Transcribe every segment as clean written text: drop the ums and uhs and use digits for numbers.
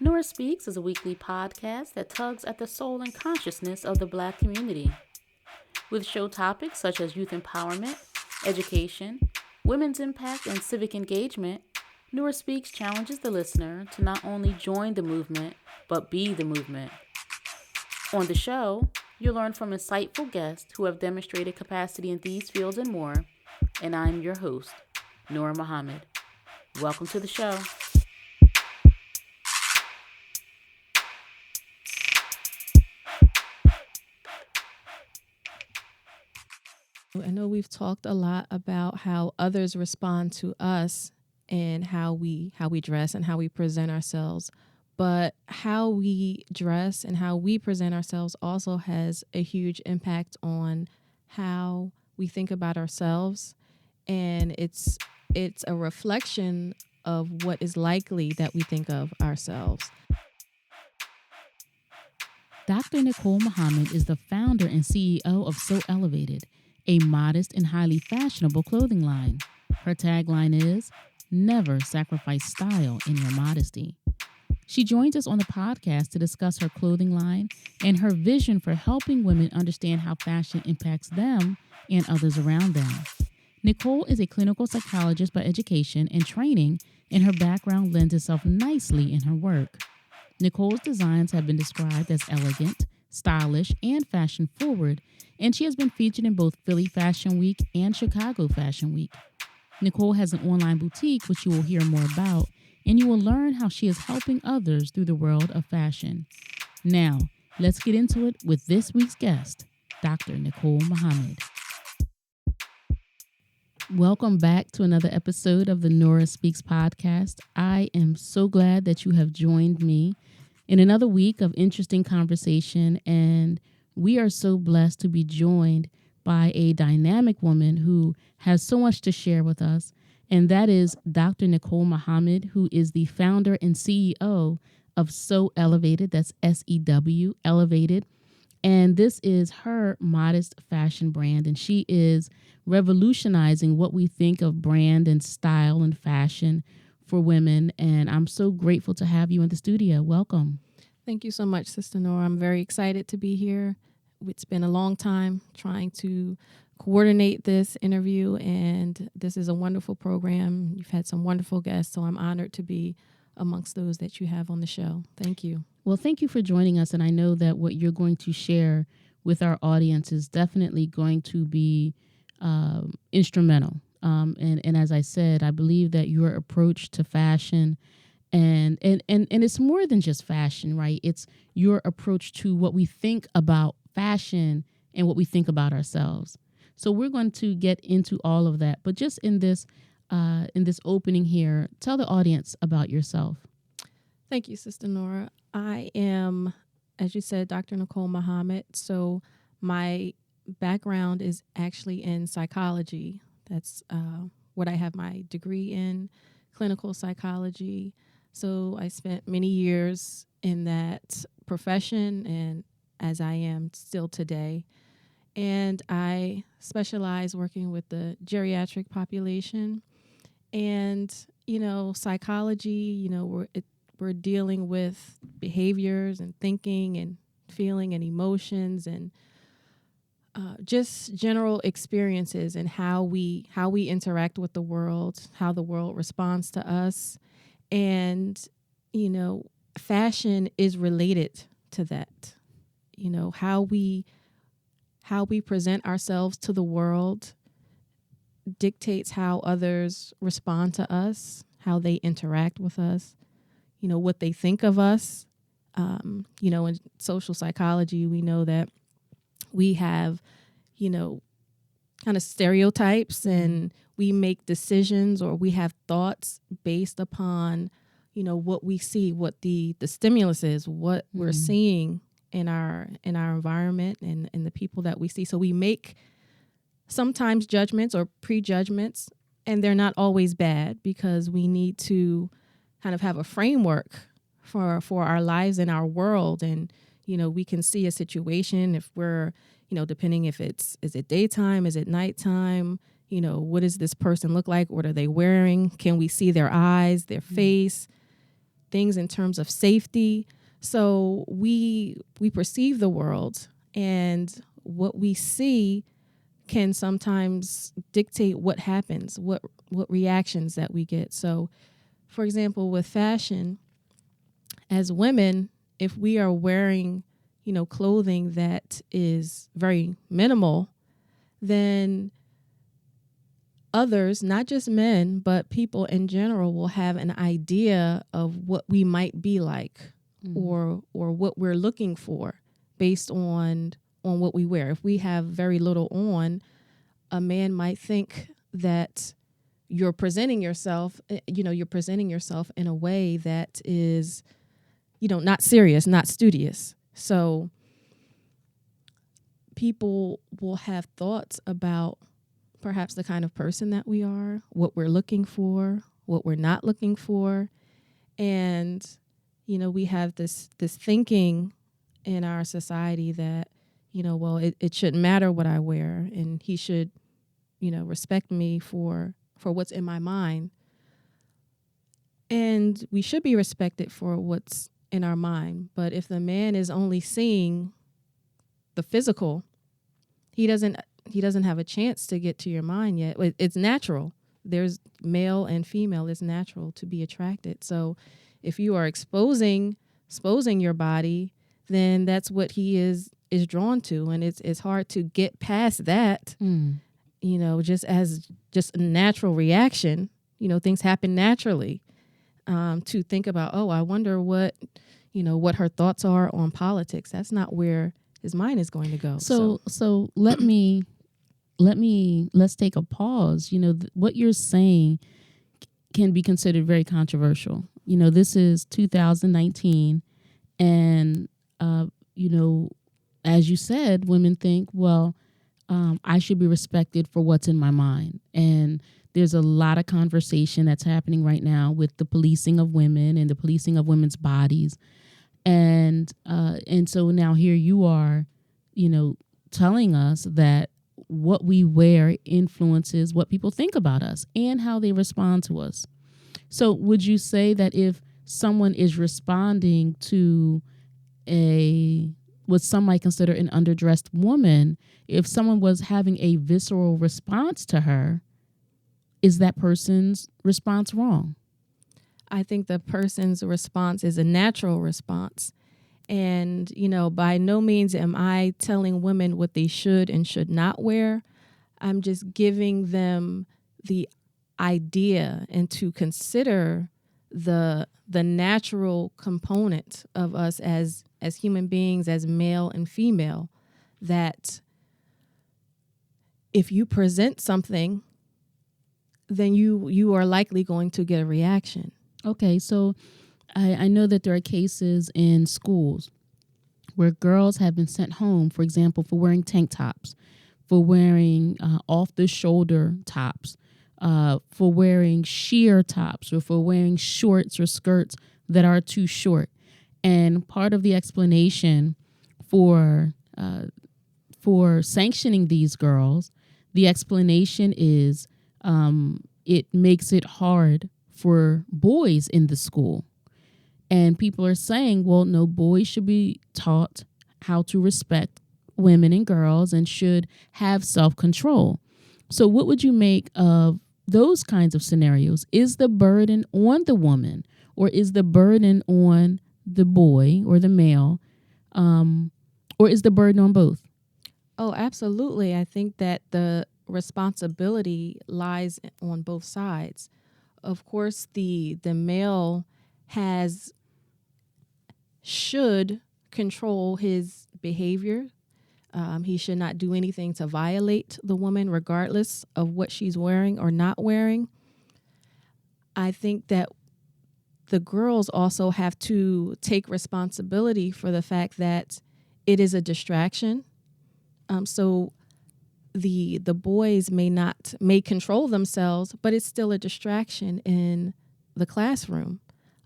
Nurah Speaks is a weekly podcast that tugs at the soul and consciousness of the Black community. With show topics such as youth empowerment, education, women's impact, and civic engagement, Nurah Speaks challenges the listener to not only join the movement, but be the movement. On the show, you'll learn from insightful guests who have demonstrated capacity in these fields and more, and I'm your host, Nicole Muhammad. Welcome to the show. I know we've talked a lot about how others respond to us and how we dress and how we present ourselves, but how we dress and how we present ourselves also has a huge impact on how we think about ourselves, and it's a reflection of what is likely that we think of ourselves. Dr. Nicole Muhammad is the founder and CEO of So Elevated, a modest and highly fashionable clothing line. Her tagline is, "Never sacrifice style in your modesty." She joins us on the podcast to discuss her clothing line and her vision for helping women understand how fashion impacts them and others around them. Nicole is a clinical psychologist by education and training, and her background lends itself nicely in her work. Nicole's designs have been described as elegant, stylish, and fashion-forward, and she has been featured in both Philly Fashion Week and Chicago Fashion Week. Nicole has an online boutique, which you will hear more about, and you will learn how she is helping others through the world of fashion. Now, let's get into it with this week's guest, Dr. Nicole Muhammad. Welcome back to another episode of the Nurah Speaks podcast. I am so glad that you have joined me in another week of interesting conversation, and we are so blessed to be joined by a dynamic woman who has so much to share with us, and that is Dr. Nicole Muhammad, who is the founder and CEO of So Elevated, that's SEW, Elevated, and this is her modest fashion brand, and she is revolutionizing what we think of brand and style and fashion for women, and I'm so grateful to have you in the studio. Welcome. Thank you so much, Sister Nora. I'm very excited to be here. It's been a long time trying to coordinate this interview, and this is a wonderful program. You've had some wonderful guests, so I'm honored to be amongst those that you have on the show. Thank you. Well, thank you for joining us, and I know that what you're going to share with our audience is definitely going to be instrumental. And as I said, I believe that your approach to fashion and it's more than just fashion, right? It's your approach to what we think about fashion and what we think about ourselves. So we're going to get into all of that. But just in this opening here, tell the audience about yourself. Thank you, Sister Nora. I am, as you said, Dr. Nicole Muhammad. So my background is actually in psychology. That's what I have my degree in, clinical psychology. So I spent many years in that profession, and as I am still today. And I specialize working with the geriatric population. And, psychology, we're dealing with behaviors and thinking and feeling and emotions and just general experiences and how we interact with the world, how the world responds to us. And, fashion is related to that. How we present ourselves to the world dictates how others respond to us, how they interact with us, what they think of us. In social psychology, we know that we have, kind of stereotypes, and we make decisions or we have thoughts based upon, what we see, what the stimulus is, what we're seeing in our environment and the people that we see. So we make sometimes judgments or prejudgments, and they're not always bad because we need to kind of have a framework for our lives and our world. And, we can see a situation if we're, depending if is it daytime, is it nighttime, what does this person look like? What are they wearing? Can we see their eyes, their face, things in terms of safety. So we perceive the world, and what we see can sometimes dictate what happens, what reactions that we get. So, for example, with fashion, as women, if we are wearing, clothing that is very minimal, then others, not just men, but people in general, will have an idea of what we might be like, or what we're looking for based on what we wear. If we have very little on, a man might think that you're presenting yourself in a way that is, not serious, not studious. So people will have thoughts about perhaps the kind of person that we are, what we're looking for, what we're not looking for. And, we have this thinking in our society that, well, it shouldn't matter what I wear, and he should, respect me for what's in my mind. And we should be respected for what's in our mind. But if the man is only seeing the physical, he doesn't have a chance to get to your mind yet. It's natural. There's male and female. It's natural to be attracted. So if you are exposing your body, then that's what he is drawn to. And it's hard to get past that, just a natural reaction. Things happen naturally. To think about, I wonder what her thoughts are on politics. That's not where his mind is going to go. So let's take a pause. What you're saying can be considered very controversial. This is 2019, and as you said, women think, well, I should be respected for what's in my mind. And there's a lot of conversation that's happening right now with the policing of women and the policing of women's bodies. And so now here you are, telling us that what we wear influences what people think about us and how they respond to us. So would you say that if someone is responding to what some might consider an underdressed woman, if someone was having a visceral response to her, is that person's response wrong? I think the person's response is a natural response. And, by no means am I telling women what they should and should not wear. I'm just giving them the idea and to consider the natural component of us as human beings, as male and female, that if you present something, then you are likely going to get a reaction. Okay, so I know that there are cases in schools where girls have been sent home, for example, for wearing tank tops, for wearing off-the-shoulder tops, for wearing sheer tops, or for wearing shorts or skirts that are too short. And part of the explanation for sanctioning these girls, the explanation is it makes it hard for boys in the school. And people are saying, well, no, boys should be taught how to respect women and girls and should have self-control. So what would you make of those kinds of scenarios? Is the burden on the woman, or is the burden on the boy or the male, or is the burden on both? Oh, absolutely. I think that the responsibility lies on both sides. Of course, the male should control his behavior. He should not do anything to violate the woman, regardless of what she's wearing or not wearing. I think that the girls also have to take responsibility for the fact that it is a distraction. So the boys may control themselves, but it's still a distraction in the classroom.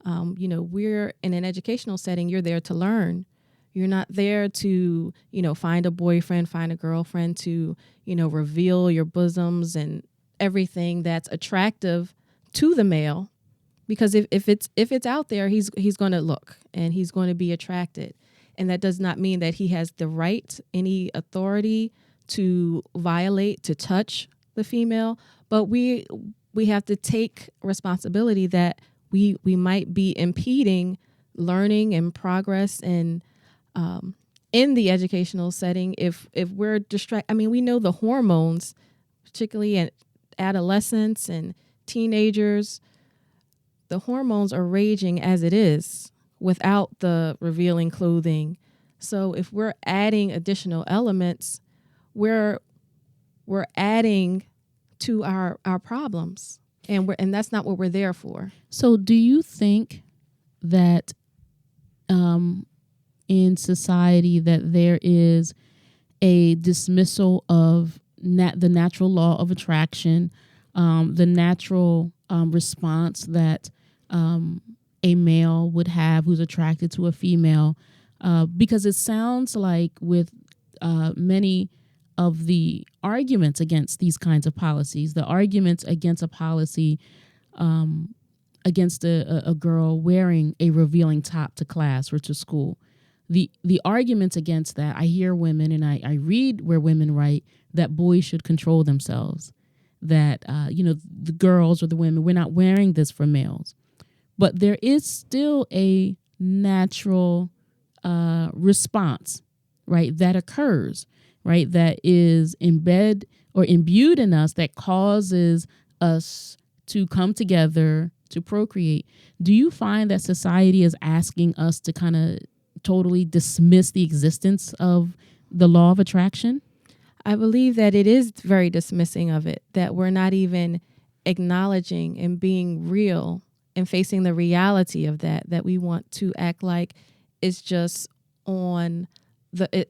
We're in an educational setting. You're there to learn. You're not there to, find a boyfriend, find a girlfriend, to, reveal your bosoms and everything that's attractive to the male. because if it's out there, he's going to look and he's going to be attracted, and that does not mean that he has the right, any authority to violate, to touch the female. But we have to take responsibility that we might be impeding learning and progress and in the educational setting if we're distracted. I mean, we know the hormones, particularly in adolescents and teenagers, the hormones are raging as it is without the revealing clothing. So if we're adding additional elements, we're adding to our problems, and that's not what we're there for. So do you think that in society that there is a dismissal of the natural law of attraction, the natural response that a male would have who's attracted to a female? Because it sounds like with many of the arguments against these kinds of policies, the arguments against a policy against a girl wearing a revealing top to class or to school, the arguments against that, I hear women, and I read where women write that boys should control themselves, that the girls or the women, we're not wearing this for males. But there is still a natural response, right, that occurs, right, that is embedded or imbued in us, that causes us to come together to procreate. Do you find that society is asking us to kind of totally dismiss the existence of the law of attraction? I believe that it is very dismissing of it, that we're not even acknowledging and being real and facing the reality of that we want to act like it's just on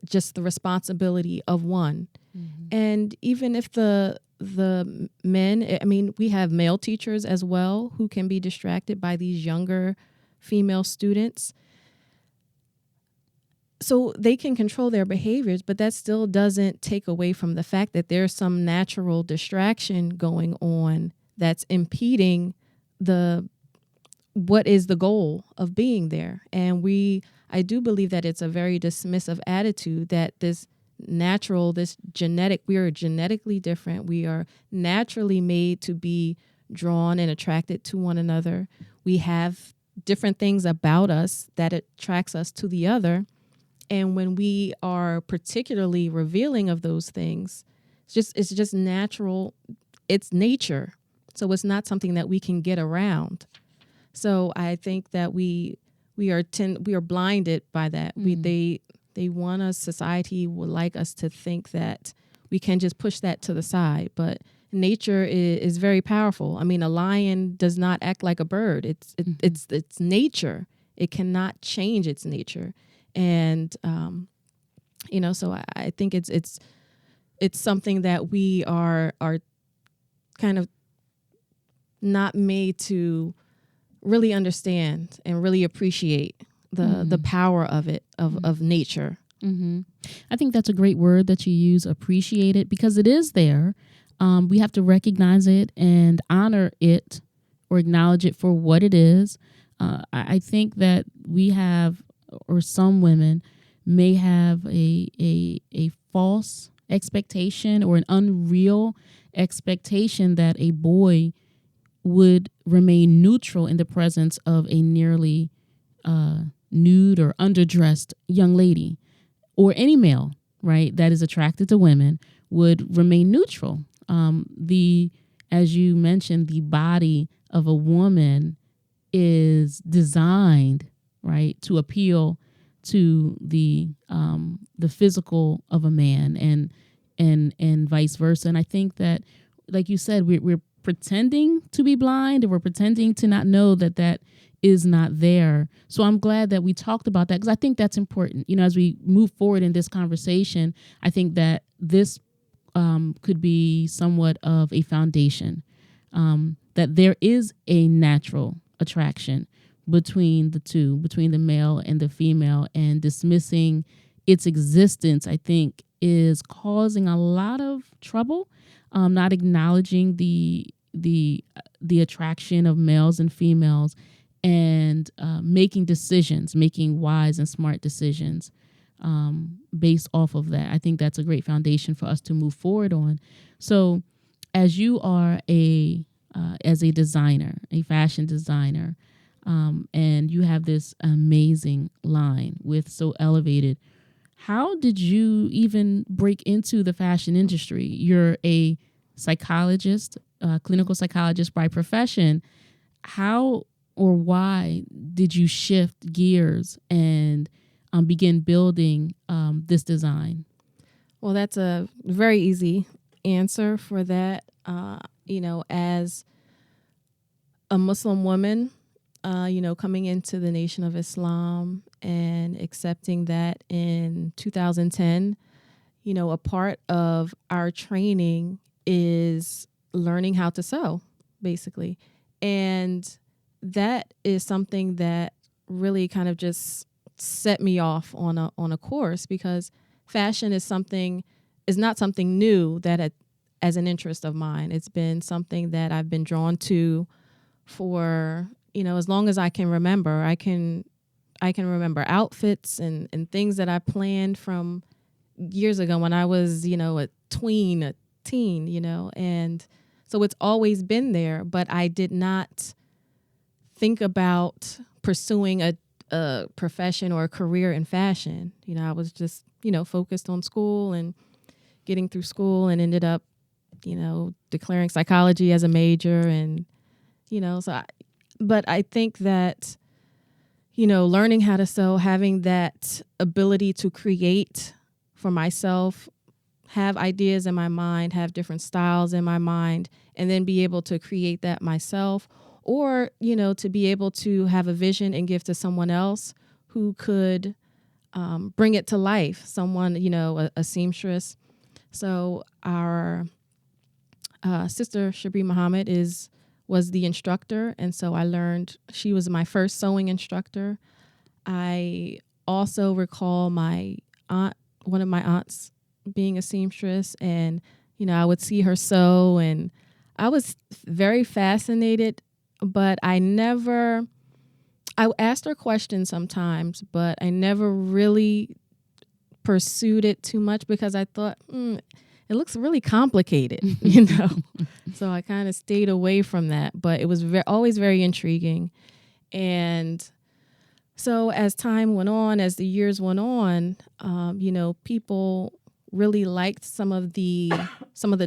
just the responsibility of one. Mm-hmm. And even if the men, I mean, we have male teachers as well who can be distracted by these younger female students. So they can control their behaviors, but that still doesn't take away from the fact that there's some natural distraction going on that's impeding what is the goal of being there. And I do believe that it's a very dismissive attitude that this genetic, we are genetically different. We are naturally made to be drawn and attracted to one another. We have different things about us that attracts us to the other. And when we are particularly revealing of those things, it's just natural. It's nature. So it's not something that we can get around. So I think that we are blinded by that. Mm. They want us, society would like us to think that we can just push that to the side. But nature is very powerful. I mean, a lion does not act like a bird. It's nature. It cannot change its nature. And, so I think it's something that we are kind of not made to really understand and really appreciate the power of it, of nature. Mm-hmm. I think that's a great word that you use, appreciate it, because it is there. We have to recognize it and honor it or acknowledge it for what it is. I think that we have, or some women may have a false expectation or an unreal expectation that a boy would remain neutral in the presence of a nearly nude or underdressed young lady, or any male, right, that is attracted to women would remain neutral. As you mentioned, the body of a woman is designed, right, to appeal to the physical of a man, and vice versa. And I think that, like you said, we're pretending to be blind, or we're pretending to not know that is not there. So I'm glad that we talked about that, because I think that's important. As we move forward in this conversation, I think that this could be somewhat of a foundation, that there is a natural attraction between the two, between the male and the female, and dismissing its existence, I think, is causing a lot of trouble. Not acknowledging the the attraction of males and females, and making decisions, making wise and smart decisions based off of that. I think that's a great foundation for us to move forward on. So, as you are as a designer, a fashion designer, and you have this amazing line with So Elevated, how did you even break into the fashion industry? You're a psychologist, clinical psychologist by profession. How or why did you shift gears and begin building this design? Well, that's a very easy answer for that. As a Muslim woman, coming into the Nation of Islam and accepting that in 2010, a part of our training is learning how to sew, basically. And that is something that really kind of just set me off on a course, because fashion is not something new as an interest of mine. It's been something that I've been drawn to for, as long as I can remember. I can remember outfits and things that I planned from years ago when I was, a teen, and so it's always been there, but I did not think about pursuing a profession or a career in fashion. I was just, focused on school and getting through school, and ended up, declaring psychology as a major. And, but I think that, learning how to sew, having that ability to create for myself, have ideas in my mind, have different styles in my mind, and then be able to create that myself, or, to be able to have a vision and give to someone else who could bring it to life, someone, a seamstress. So our sister, Nicole Muhammad, was the instructor, and so I learned. She was my first sewing instructor. I also recall one of my aunts being a seamstress, and I would see her sew, and I was very fascinated, but I asked her questions sometimes, but I never really pursued it too much, because I thought, it looks really complicated, So I kind of stayed away from that, but it was always very intriguing. And so as time went on, as the years went on, people really liked some of the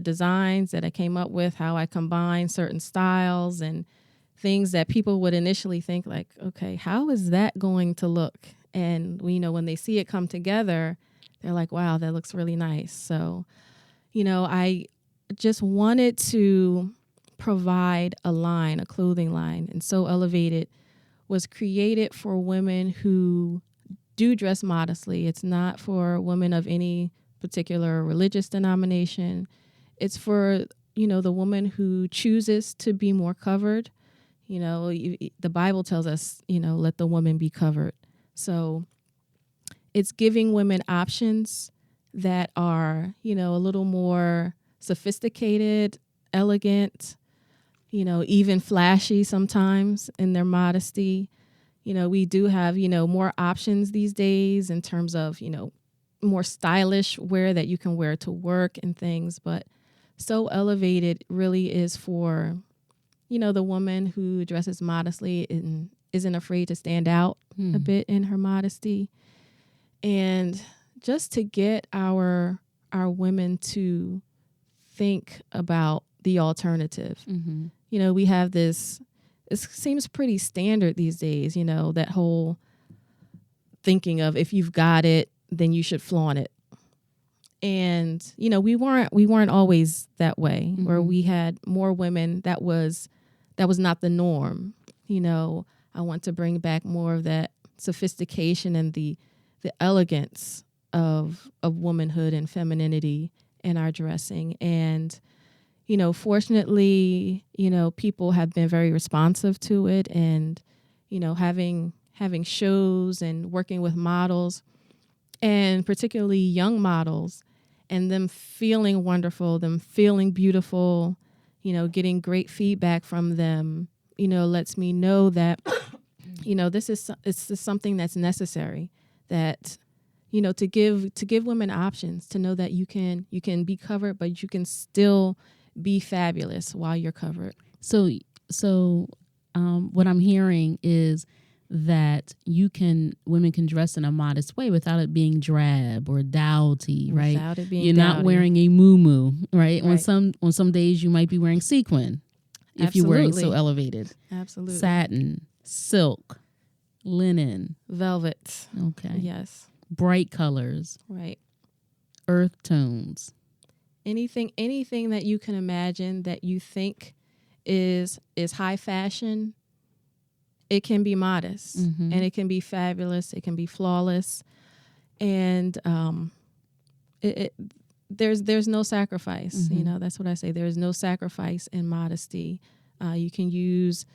designs that I came up with, how I combined certain styles and things that people would initially think like, okay, how is that going to look? And when they see it come together, they're like, wow, that looks really nice. So, I just wanted to provide a clothing line. And So Elevated was created for women who do dress modestly. It's not for women of any particular religious denomination. It's for, the woman who chooses to be more covered. The Bible tells us, let the woman be covered. So it's giving women options that are, a little more sophisticated, elegant, even flashy sometimes in their modesty. We do have, more options these days in terms of, more stylish wear that you can wear to work and things. But So Elevated really is for, the woman who dresses modestly and isn't afraid to stand out a bit in her modesty. And just to get our women to think about the alternative. Mm-hmm. We have this, it seems pretty standard these days, that whole thinking of if you've got it, then you should flaunt it. And, we weren't always that way, mm-hmm. where we had more women that was not the norm. I want to bring back more of that sophistication and the elegance of womanhood and femininity in our dressing. And, fortunately, people have been very responsive to it, and, having shows and working with models, and particularly young models, and them feeling wonderful, them feeling beautiful, getting great feedback from them, lets me know that, this is something that's necessary, that, to give women options, to know that you can be covered, but you can still be fabulous while you're covered. So what I'm hearing is that women can dress in a modest way without it being drab or dowdy, right? Without it being You're not dowdy. wearing a muumuu, right? Right. On some days you might be wearing sequin if you're wearing so elevated. Absolutely. Satin, silk, linen, velvet. Okay. Yes. Bright colors. Right. Earth tones. Anything that you can imagine that you think is high fashion, it can be modest, and it can be fabulous. It can be flawless, and there's no sacrifice. That's what I say. There's no sacrifice in modesty. You can use,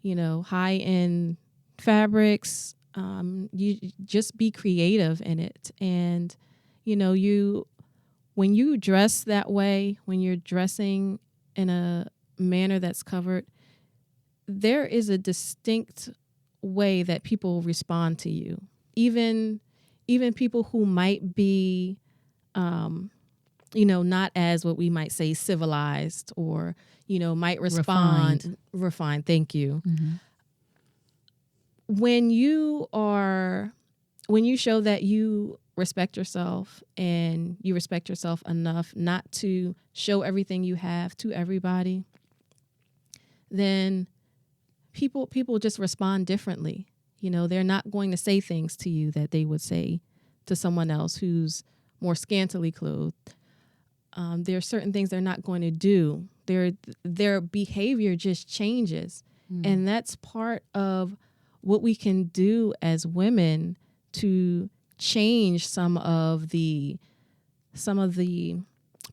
high end fabrics. You just be creative in it, and when you dress that way, when you're dressing in a manner that's covered, there is a distinct way that people respond to you. Even people who might be, not as what we might say civilized, or, might respond refined. Thank you. Mm-hmm. When you show that you respect yourself, and you respect yourself enough not to show everything you have to everybody, then people just respond differently. They're not going to say things to you that they would say to someone else who's more scantily clothed. There are certain things they're not going to do. Their behavior just changes. And that's part of what we can do as women to change some of the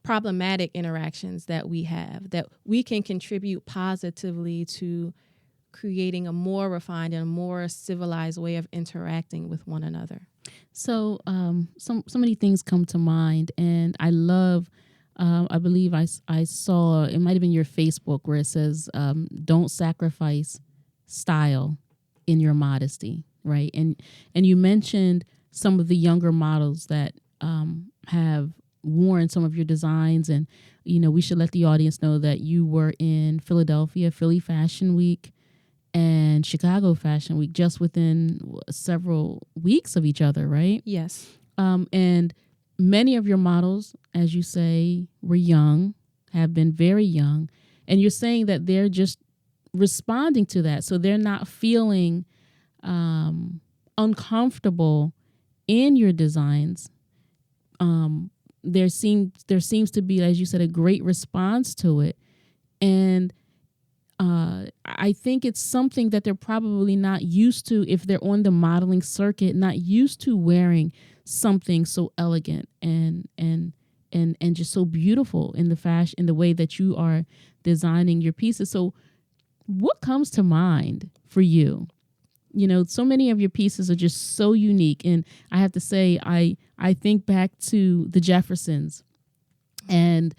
problematic interactions that we have, that we can contribute positively to creating a more refined and a more civilized way of interacting with one another. So so many things come to mind, and I love, I believe I saw, it might have been your Facebook, where it says, don't sacrifice style in your modesty, right? And you mentioned some of the younger models that have worn some of your designs, and we should let the audience know that you were in Philadelphia, Philly Fashion Week, and Chicago Fashion Week, just within several weeks of each other, right? Yes. And many of your models, as you say, were young, have been very young, and you're saying that they're just responding to that, so they're not feeling uncomfortable in your designs. There seems to be, as you said, a great response to it, and I think it's something that they're probably not used to if they're on the modeling circuit, not used to wearing something so elegant and just so beautiful in the fashion, in the way that you are designing your pieces. So what comes to mind for you? So many of your pieces are just so unique. And I have to say, I think back to the Jeffersons, and,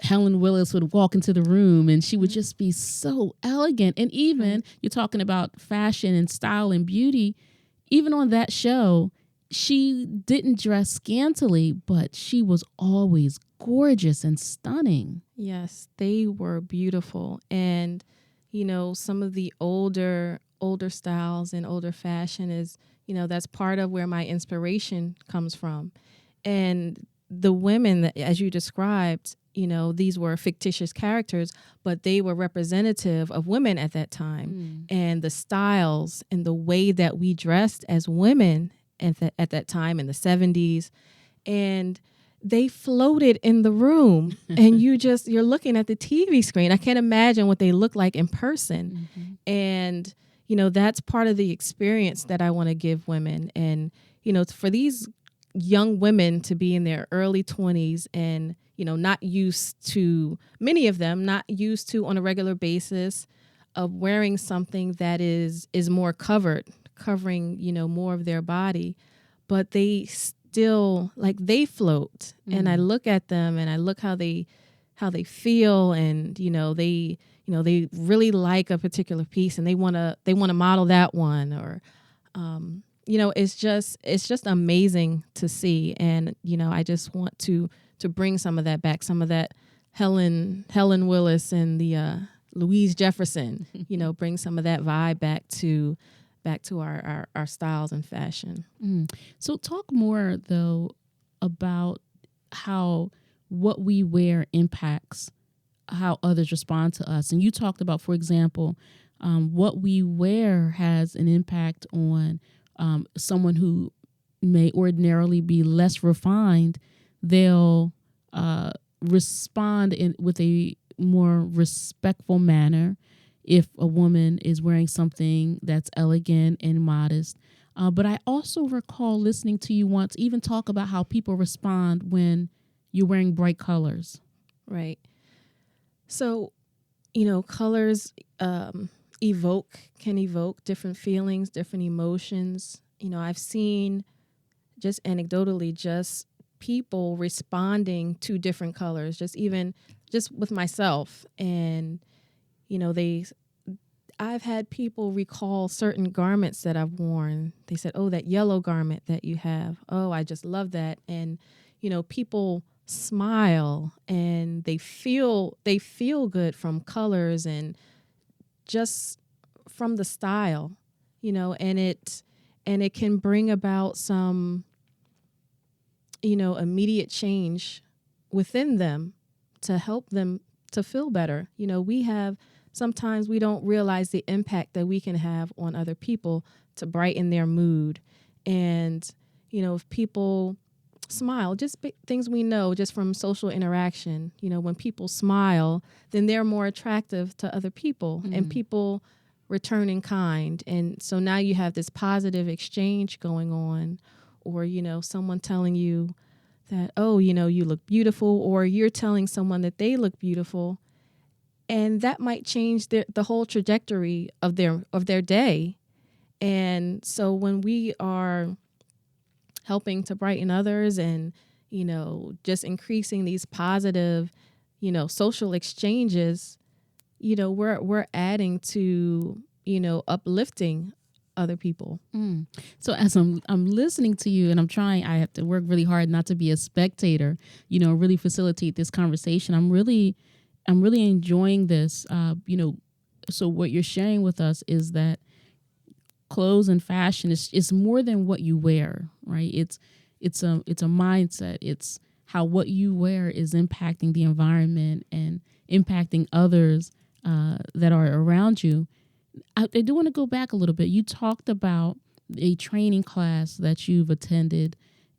Helen Willis would walk into the room and she would just be so elegant. And even you're talking about fashion and style and beauty, even on that show, she didn't dress scantily, but she was always gorgeous and stunning. Yes, they were beautiful. And, some of the older styles and older fashion is, that's part of where my inspiration comes from. And the women that, as you described, these were fictitious characters, but they were representative of women at that time. And the styles and the way that we dressed as women at that time in the 70s, and they floated in the room and you're looking at the TV screen. I can't imagine what they look like in person. And, that's part of the experience that I want to give women. And, for these young women to be in their early 20s and, not used to, many of them not used to on a regular basis of wearing something that is more covering, more of their body, but they still, like, they float. And I look at them and I look how they they feel, and they really like a particular piece and they want to model that one, or it's just amazing to see. And I just want to bring some of that back, some of that Helen Willis and the Louise Jefferson, bring some of that vibe back to our styles and fashion. So talk more though about how what we wear impacts how others respond to us. And you talked about, for example, what we wear has an impact on someone who may ordinarily be less refined. They'll respond with a more respectful manner if a woman is wearing something that's elegant and modest. But I also recall listening to you once even talk about how people respond when you're wearing bright colors. Right. So, colors can evoke different feelings, different emotions. I've seen just anecdotally just people responding to different colors, just with myself. And, I've had people recall certain garments that I've worn. They said, "Oh, that yellow garment that you have. Oh, I just love that." And, people smile and they feel good from colors and just from the style, and it can bring about some, immediate change within them to help them to feel better. Sometimes we don't realize the impact that we can have on other people to brighten their mood. And, if people smile, just things we know just from social interaction, when people smile, then they're more attractive to other people and people return in kind. And so now you have this positive exchange going on, or, someone telling you that, oh, you look beautiful, or you're telling someone that they look beautiful. And that might change the whole trajectory of their day. And so when we are helping to brighten others and, just increasing these positive, social exchanges, we're adding to, uplifting other people. So as I'm listening to you and I have to work really hard not to be a spectator, really facilitate this conversation. I'm really enjoying this. So what you're sharing with us is that clothes and fashion is more than what you wear, right? It's a mindset. It's how what you wear is impacting the environment and impacting others that are around you. I do want to go back a little bit. You talked about a training class that you've attended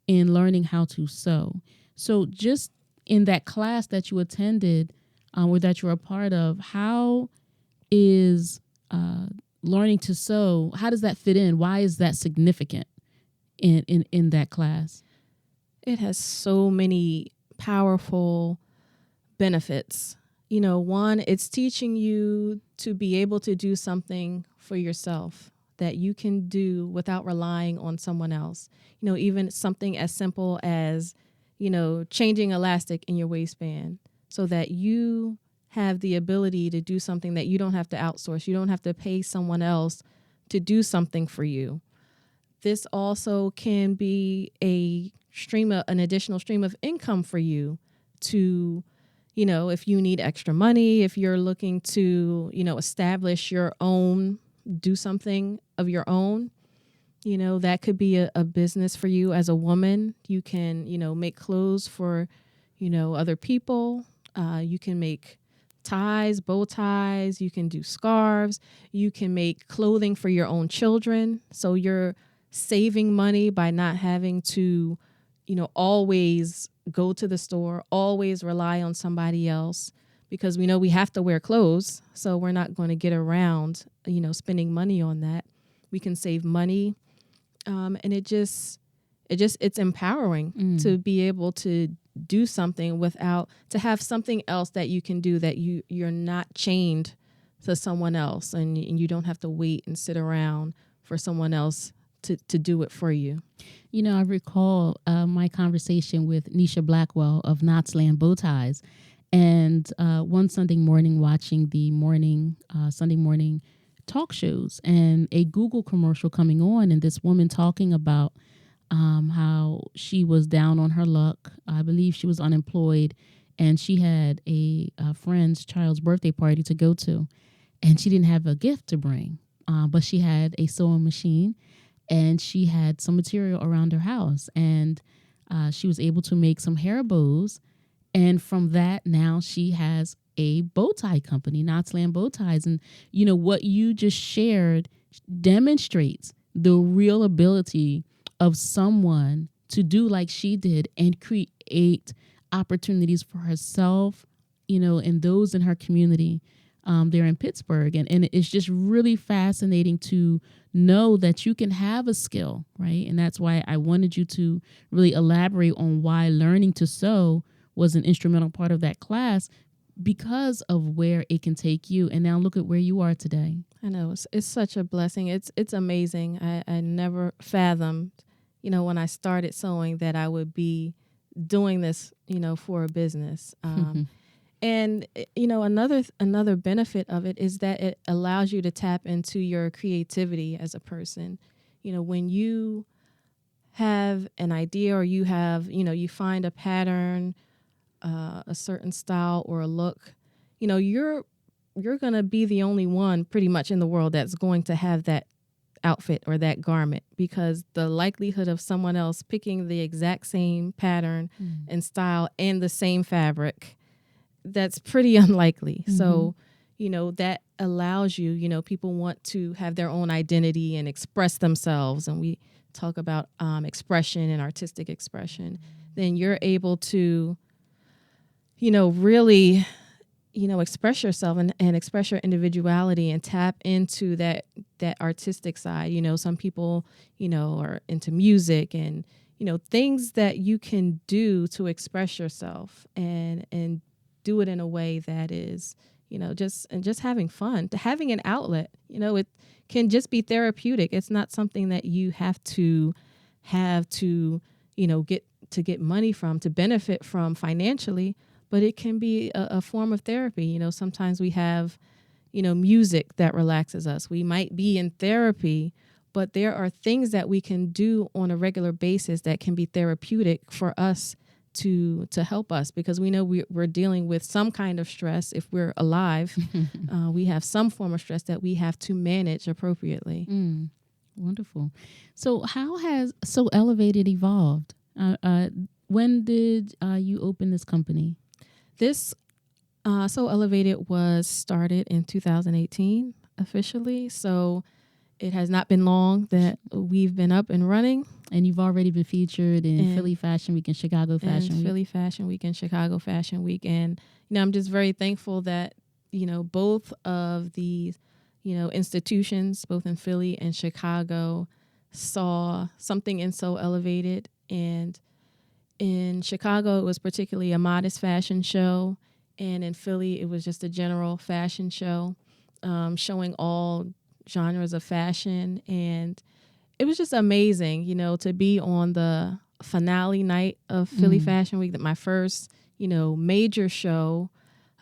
in learning how to sew. So just in that class that you attended or that you're a part of, how is learning to sew, how does that fit in? Why is that significant in that class? It has so many powerful benefits. One, it's teaching you to be able to do something for yourself that you can do without relying on someone else. Even something as simple as, changing elastic in your waistband so that you have the ability to do something that you don't have to outsource. You don't have to pay someone else to do something for you. This also can be an additional stream of income for you to, if you need extra money, if you're looking to, establish your own, do something of your own, that could be a business for you as a woman. You can, make clothes for, other people. You can make ties, bow ties. You can do scarves. You can make clothing for your own children. So you're saving money by not having to, always go to the store, always rely on somebody else, because we know we have to wear clothes. So we're not going to get around, spending money on that. We can save money. And it's empowering to be able to do something to have something else that you can do, that you're not chained to someone else, and you don't have to wait and sit around for someone else to do it for you. I recall my conversation with Nisha Blackwell of Knots Land Bow Ties, And one Sunday morning, watching the Sunday morning talk shows, and a Google commercial coming on, and this woman talking about how she was down on her luck. I believe she was unemployed, and she had a friend's child's birthday party to go to, and she didn't have a gift to bring, but she had a sewing machine, and she had some material around her house, and she was able to make some hair bows. And from that, now she has a bow tie company, Knots Land Bow Ties. And, what you just shared demonstrates the real ability of someone to do like she did and create opportunities for herself, and those in her community there in Pittsburgh. And it's just really fascinating to know that you can have a skill, right? And that's why I wanted you to really elaborate on why learning to sew was an instrumental part of that class, because of where it can take you. And now look at where you are today. I know it's such a blessing. It's amazing. I never fathomed, when I started sewing, that I would be doing this, for a business. And another benefit of it is that it allows you to tap into your creativity as a person. When you have an idea, or you have, you find a pattern, a certain style or a look, you're going to be the only one pretty much in the world that's going to have that outfit or that garment, because the likelihood of someone else picking the exact same pattern and style and the same fabric, that's pretty unlikely. So, that allows you, people want to have their own identity and express themselves. And we talk about expression and artistic expression. Then you're able to, really, express yourself and express your individuality and tap into that artistic side. Some people, are into music and, things that you can do to express yourself and do it in a way that is, just having fun, to having an outlet. It can just be therapeutic. It's not something that you have to get money from, to benefit from financially, but it can be a form of therapy. Sometimes we have, music that relaxes us. We might be in therapy, but there are things that we can do on a regular basis that can be therapeutic for us to help us, because we know we're dealing with some kind of stress. If we're alive, we have some form of stress that we have to manage appropriately. Wonderful. So how has Sew Elevated evolved? When did you open this company? This Sew Elevated was started in 2018 officially. So it has not been long that we've been up and running. And you've already been featured in Philly Fashion Week and Chicago Fashion Week. Philly Fashion Week and Chicago Fashion Week. And, I'm just very thankful that, both of these, institutions, both in Philly and Chicago, saw something in Sew Elevated. And in Chicago, it was particularly a modest fashion show. And in Philly, it was just a general fashion show, showing all genres of fashion. And it was just amazing, to be on the finale night of Philly Fashion Week, that my first, major show.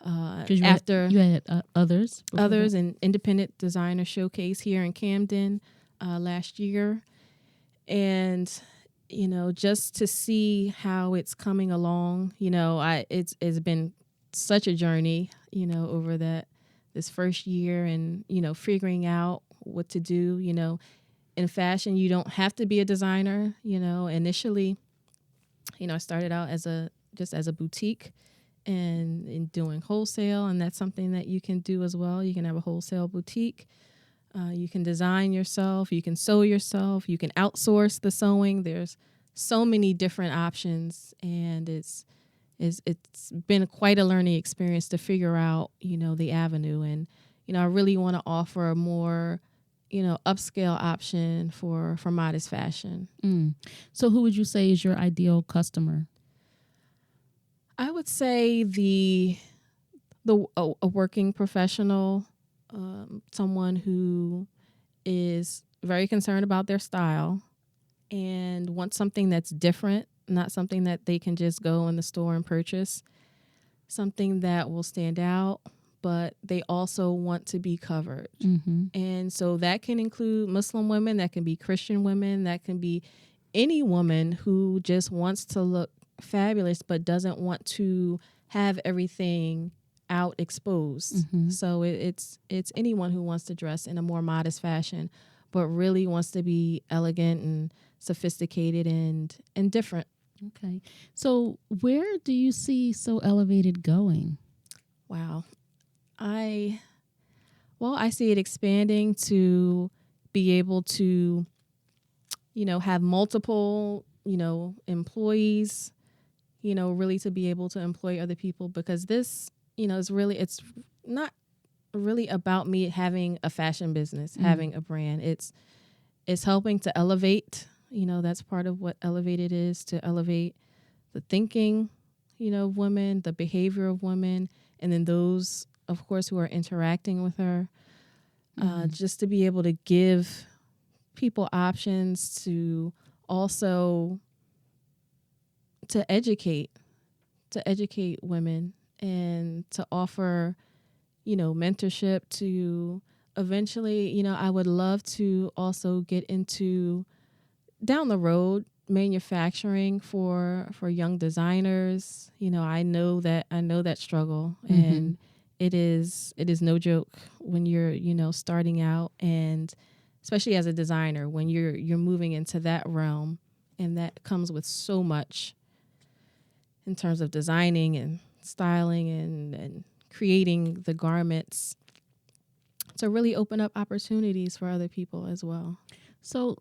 After you had others an independent designer showcase here in Camden last year. And, just to see how it's coming along, it's been such a journey, over this first year, and, figuring out what to do. In fashion, you don't have to be a designer. Initially, I started out as a boutique and doing wholesale, and that's something that you can do as well. You can have a wholesale boutique. You can design yourself. You can sew yourself. You can outsource the sewing. There's so many different options, and it's been quite a learning experience to figure out, the avenue. And, I really want to offer a more, upscale option for modest fashion. So who would you say is your ideal customer? I would say a working professional, someone who is very concerned about their style and wants something that's different, not something that they can just go in the store and purchase. something that will stand out, but they also want to be covered. Mm-hmm. And so that can include Muslim women, that can be Christian women, that can be any woman who just wants to look fabulous but doesn't want to have everything out exposed. Mm-hmm. So it's anyone who wants to dress in a more modest fashion but really wants to be elegant and sophisticated and different. Okay. So where do you see So Elevated going? Wow. I see it expanding to be able to, have multiple, employees, really to be able to employ other people, because this, it's not really about me having a fashion business, having a brand. It's helping to elevate, that's part of what Elevated is, to elevate the thinking, of women, the behavior of women, and then those, of course, who are interacting with her, just to be able to give people options, to also to educate women, and to offer, mentorship, to eventually, I would love to also get into, down the road, manufacturing for young designers. I know that struggle, and it is no joke when you're, starting out, and especially as a designer, when you're moving into that realm, and that comes with so much in terms of designing and styling and creating the garments, to really open up opportunities for other people as well. So,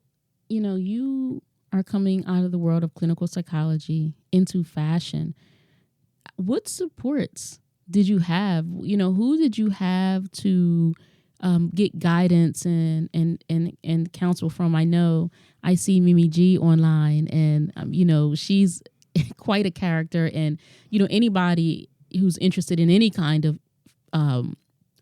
you are coming out of the world of clinical psychology into fashion. What supports did you have? Who did you have to get guidance and counsel from? I know I see Mimi G online, and she's quite a character, and anybody who's interested in any kind of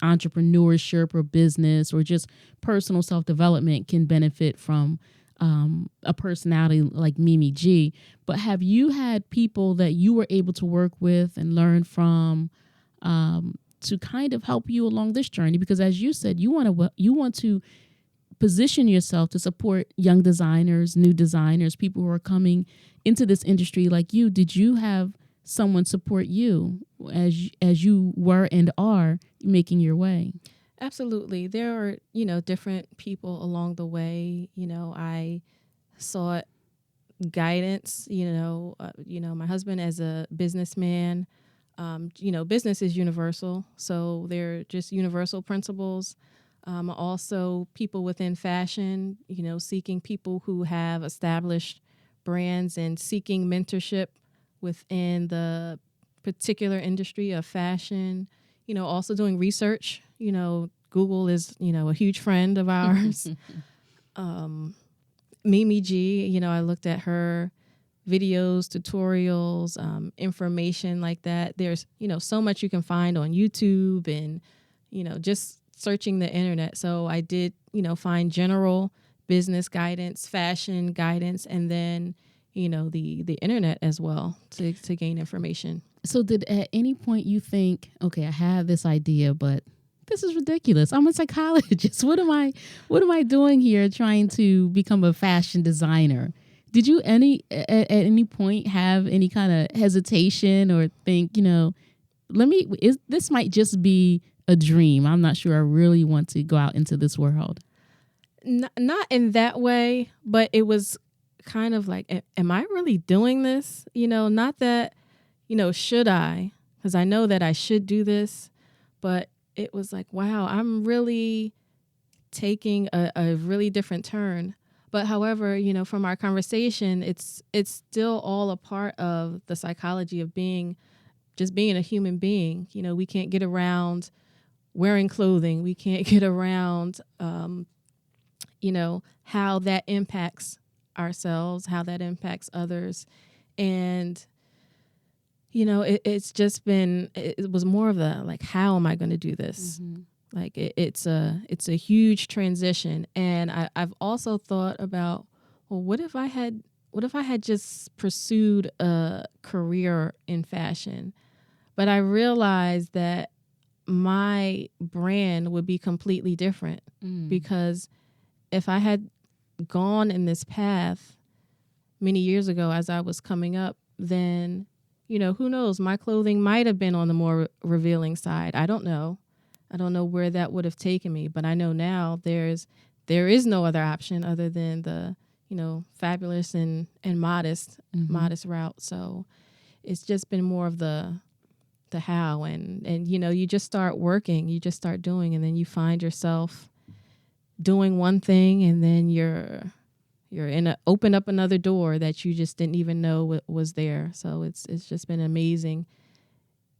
entrepreneurship or business or just personal self-development can benefit from a personality like Mimi G. But have you had people that you were able to work with and learn from to kind of help you along this journey? Because as you said, you want to position yourself to support young designers, new designers, people who are coming into this industry like you. Did you have someone support you as you were and are making your way? Absolutely. There are, different people along the way. I sought guidance, my husband as a businessman, business is universal. So they're just universal principles. Also people within fashion, seeking people who have established brands and seeking mentorship within the particular industry of fashion, also doing research. Google is, a huge friend of ours. Mimi G, I looked at her videos, tutorials, information like that. There's, so much you can find on YouTube and, just searching the internet. So I did, find general business guidance, fashion guidance, and then, the internet as well to gain information. So did at any point you think, okay, I have this idea, but this is ridiculous. I'm a psychologist. What am I doing here trying to become a fashion designer? Did you at any point have any kind of hesitation or think, this might just be a dream. I'm not sure I really want to go out into this world. Not in that way, but it was kind of like, am I really doing this? Not that, should I? Because I know that I should do this, but it was like, wow, I'm really taking a really different turn. But however, from our conversation, it's still all a part of the psychology of being a human being. We can't get around wearing clothing. We can't get around, how that impacts ourselves, how that impacts others. And, it's just been, it was more of a, like, how am I going to do this? Mm-hmm. Like it's a huge transition. And I've also thought about, well, what if I had just pursued a career in fashion? But I realized that my brand would be completely different because if I had gone in this path many years ago as I was coming up, then, who knows? My clothing might have been on the more revealing side. I don't know. I don't know where that would have taken me, but I know now there is no other option other than the, fabulous and modest, modest route. So it's just been more of the how and you just start working, you just start doing, and then you find yourself doing one thing, and then you're open up another door that you just didn't even know was there. So it's just been an amazing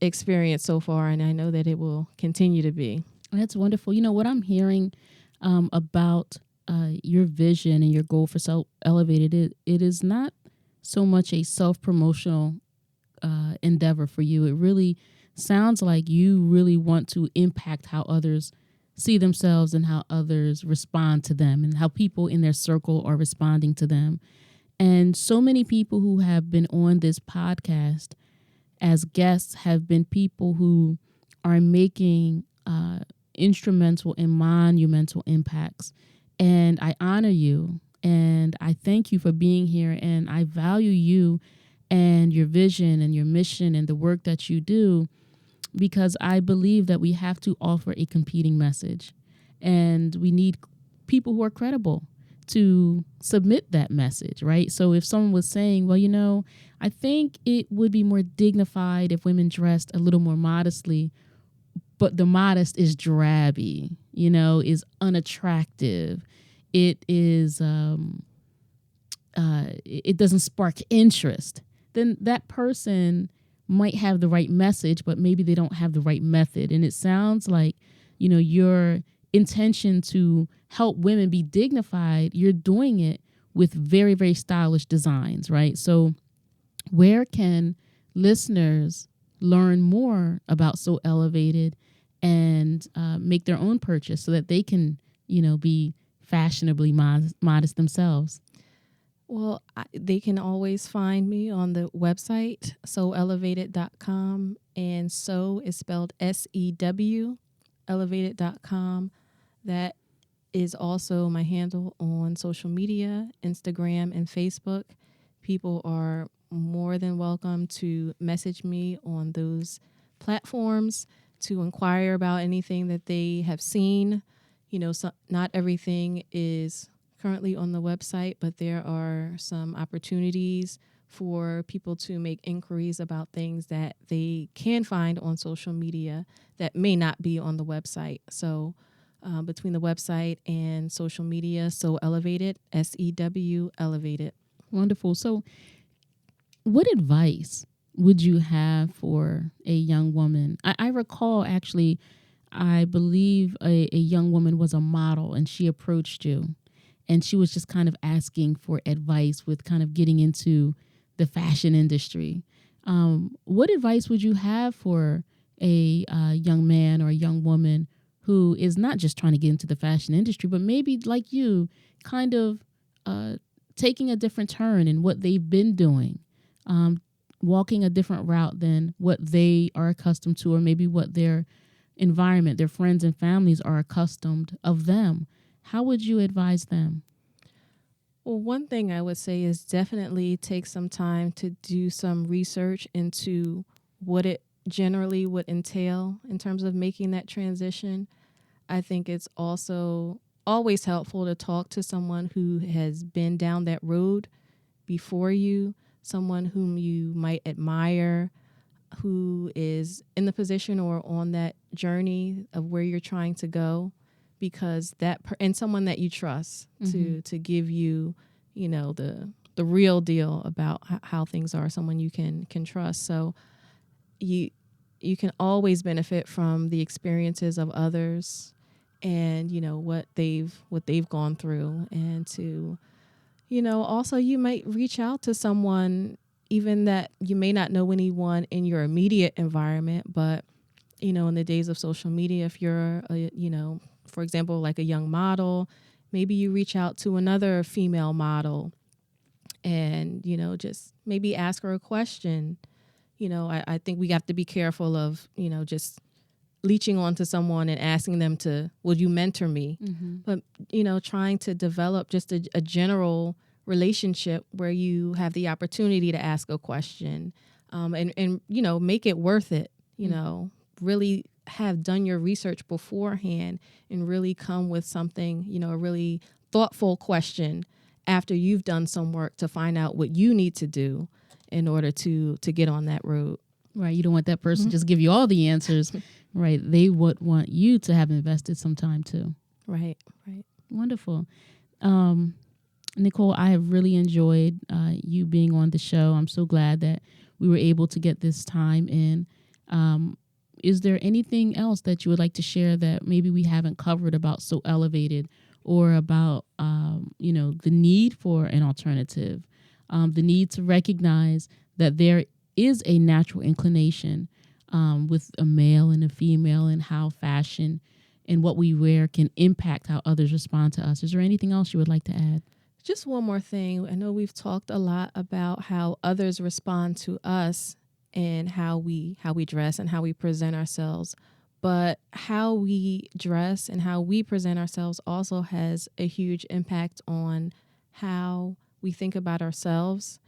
experience so far, and I know that it will continue to be. That's wonderful. What I'm hearing about your vision and your goal for Self Elevated, it is not so much a self-promotional endeavor for you. It really sounds like you really want to impact how others see themselves and how others respond to them and how people in their circle are responding to them. And so many people who have been on this podcast as guests have been people who are making instrumental and monumental impacts. And I honor you and I thank you for being here, and I value you and your vision and your mission and the work that you do, because I believe that we have to offer a competing message, and we need people who are credible to submit that message, right? So if someone was saying, well, I think it would be more dignified if women dressed a little more modestly, but the modest is drabby, is unattractive. It is, it doesn't spark interest. Then that person might have the right message, but maybe they don't have the right method. And it sounds like, your intention to help women be dignified, you're doing it with very, very stylish designs, right? So where can listeners learn more about So Elevated and make their own purchase so that they can, be fashionably modest themselves? Well, they can always find me on the website, soelevated.com, and so is spelled SEW, elevated.com. That is also my handle on social media, Instagram and Facebook. People are more than welcome to message me on those platforms to inquire about anything that they have seen. Not everything is currently on the website, but there are some opportunities for people to make inquiries about things that they can find on social media that may not be on the website. So between the website and social media, So Elevated, SEW Elevated. Wonderful. So what advice would you have for a young woman? I recall actually, I believe a young woman was a model and she approached you and she was just kind of asking for advice with kind of getting into the fashion industry. What advice would you have for a young man or a young woman who is not just trying to get into the fashion industry, but maybe like you, kind of taking a different turn in what they've been doing, walking a different route than what they are accustomed to, or maybe what their environment, their friends and families are accustomed of them? How would you advise them? Well, one thing I would say is definitely take some time to do some research into what it generally would entail in terms of making that transition. I think it's also always helpful to talk to someone who has been down that road before you, someone whom you might admire, who is in the position or on that journey of where you're trying to go, because and someone that you trust to give you, the real deal about how things are, someone you can trust. So you can always benefit from the experiences of others and what they've gone through, and to also you might reach out to someone even that you may not know anyone in your immediate environment, but in the days of social media, if you're for example, like a young model, maybe you reach out to another female model and just maybe ask her a question, I think we have to be careful of, just leeching onto someone and asking them to, will you mentor me? But, trying to develop just a general relationship where you have the opportunity to ask a question, and make it worth it, really have done your research beforehand and really come with something, a really thoughtful question after you've done some work to find out what you need to do in order to get on that road. Right. You don't want that person just give you all the answers. Right. They would want you to have invested some time too. Right. Wonderful. Nicole, I have really enjoyed you being on the show. I'm so glad that we were able to get this time in. Is there anything else that you would like to share that maybe we haven't covered about So Elevated, or about, the need for an alternative, the need to recognize that there is a natural inclination with a male and a female, and how fashion and what we wear can impact how others respond to us? Is there anything else you would like to add? Just one more thing. I know we've talked a lot about how others respond to us and how we dress and how we present ourselves. But how we dress and how we present ourselves also has a huge impact on how we think about ourselves.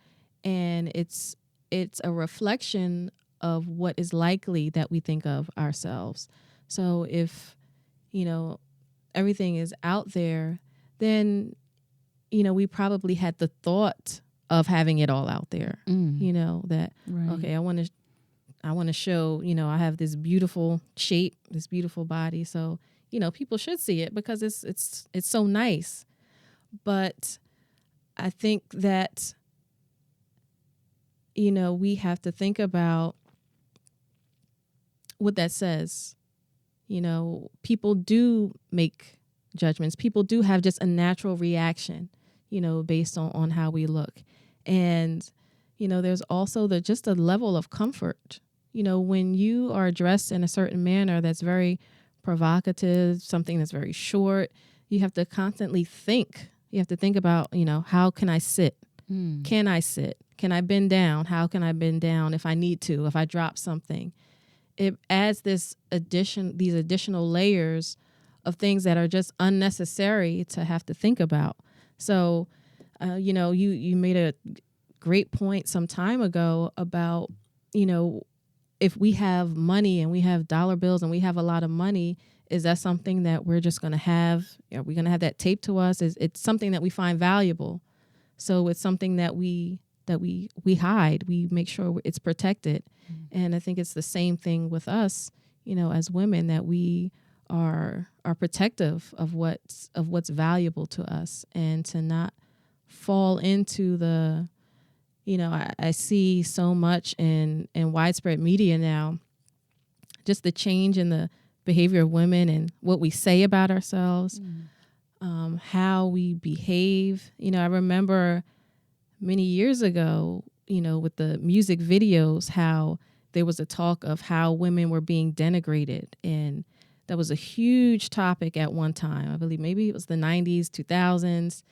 And it's a reflection of what is likely that we think of ourselves. So if, everything is out there, then, we probably had the thought of having it all out there, that, Right. okay, I want to show, I have this beautiful shape, this beautiful body. So, people should see it because it's so nice. But I think that, we have to think about what that says. People do make judgments. People do have just a natural reaction, based on how we look. And, there's also just a level of comfort. When you are dressed in a certain manner that's very provocative, something that's very short, you have to constantly think. You have to think about, how can I sit? Can I sit? Can I bend down? How can I bend down if I need to, if I drop something? It adds these additional layers of things that are just unnecessary to have to think about. So, you made a great point some time ago about, if we have money and we have dollar bills and we have a lot of money, is that something that we're just going to have? Are we going to have that taped to us? It's something that we find valuable. So it's something that we hide. We make sure it's protected. And I think it's the same thing with us, as women, that we are protective of what's valuable to us, and to not fall into the, I see so much in widespread media now, just the change in the behavior of women and what we say about ourselves, how we behave. I remember many years ago, with the music videos, how there was a talk of how women were being denigrated. And that was a huge topic at one time. I believe maybe it was the 90s, 2000s,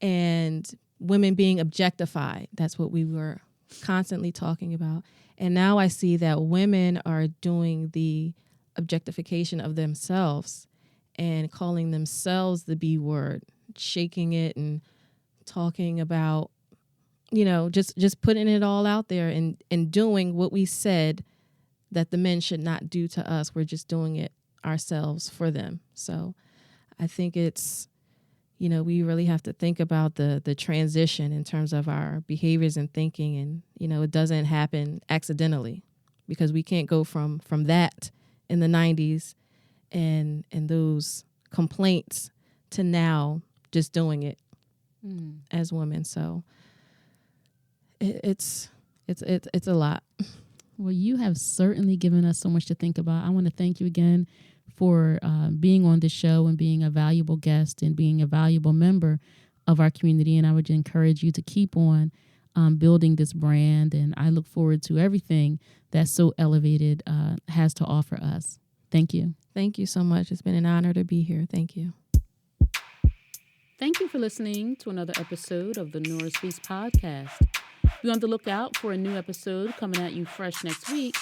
and women being objectified. That's what we were constantly talking about. And now I see that women are doing the objectification of themselves and calling themselves the B word, shaking it and talking about, just putting it all out there and doing what we said that the men should not do to us. We're just doing it ourselves for them. So I think it's, we really have to think about the transition in terms of our behaviors and thinking. And, it doesn't happen accidentally, because we can't go from that in the 90s and those complaints to now just doing it as women. So it's a lot. Well, you have certainly given us so much to think about. I want to thank you again for being on this show and being a valuable guest and being a valuable member of our community. And I would encourage you to keep on building this brand. And I look forward to everything that So Elevated has to offer us. Thank you. Thank you so much. It's been an honor to be here. Thank you. Thank you for listening to another episode of the Nurah Speaks podcast. Be on the lookout for a new episode coming at you fresh next week.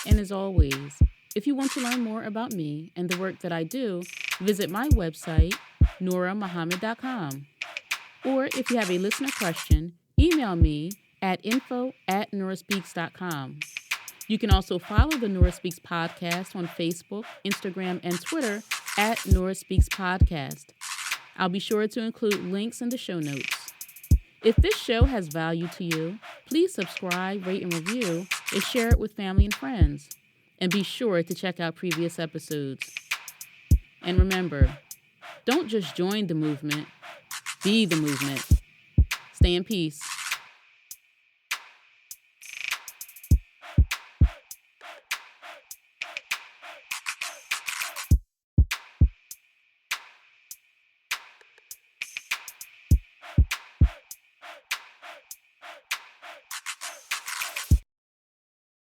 And as always, if you want to learn more about me and the work that I do, visit my website, NurahMuhammad.com. Or if you have a listener question, email me at info@NurahSpeaks.com. You can also follow the Nurah Speaks podcast on Facebook, Instagram, and Twitter at Nurah Speaks Podcast. I'll be sure to include links in the show notes. If this show has value to you, please subscribe, rate, and review, and share it with family and friends. And be sure to check out previous episodes. And remember, don't just join the movement, be the movement. Stay in peace.